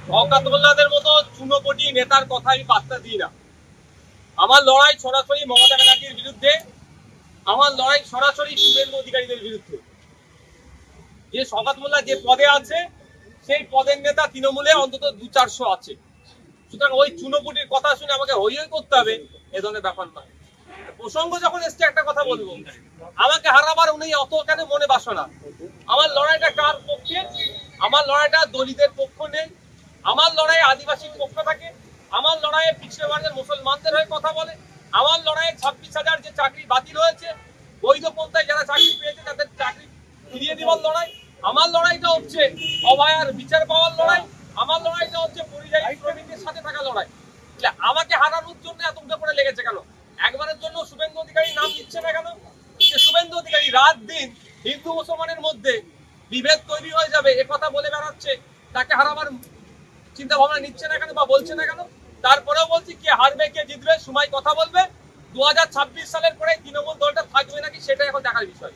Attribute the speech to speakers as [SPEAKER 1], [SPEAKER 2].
[SPEAKER 1] শওকত মোল্লাদের মতো চুনোপটি নেতার কথা আমি পাত্তা দিই না। আমার লড়াই সরাসরি মমতা ব্যানার্জির বিরুদ্ধে, আমার লড়াই সরাসরি শুভেন্দু অধিকারীদের বিরুদ্ধে। যে শওকত মোল্লা যে পদে আছে সেই পদের নেতা তৃণমূলে অন্তত 200-400 আছে। সুতরাং ওই চুনোপুটির কথা শুনে আমাকে হই হই করতে হবে এ ধরনের ব্যাপার নয়। প্রসঙ্গ যখন এসছে একটা কথা বলবো, আমাকে হারাবার উনি অত কেন মনে বাসনা। আমার লড়াইটা কার পক্ষে? আমার লড়াইটা দলিতের পক্ষ নেই, আমার লড়াই আদিবাসীর পক্ষ থাকে, আমার লড়াইয়ে পিছিয়ে বর্গের মুসলমানদের হয়ে কথা বলে, আমার লড়াইয়ে 26,000 যে চাকরি বাতিল হয়েছে, বৈধ পন্থায় যারা চাকরি পেয়েছে তাদের চাকরি ফিরিয়ে দেওয়ার লড়াই। আমার লড়াইটা হচ্ছে অভয়ার বিচার পাওয়ার লড়াই, আমার লড়াইটা হচ্ছে পরিযায়ী শ্রমিকদের সাথে থাকা লড়াই। আমাকে হারানোর জন্য এত উঠে পড়ে লেগেছে কেন? একবারের জন্য শুভেন্দু অধিকারী নাম নিচ্ছে না কেন? যে শুভেন্দু অধিকারী রাত দিন হিন্দু মুসলমানের মধ্যে বিভেদ তৈরি হয়ে যাবে এ কথা বলে বেড়াচ্ছে, তাকে হারাবার চিন্তা ভাবনা নিচ্ছে না কেন বা বলছে না কেন? তারপরেও বলছি, কে হারবে কে জিতবে সময় কথা বলবে। 2026 সালের পরে তৃণমূল দলটা থাকবে নাকি সেটা এখন দেখার বিষয়।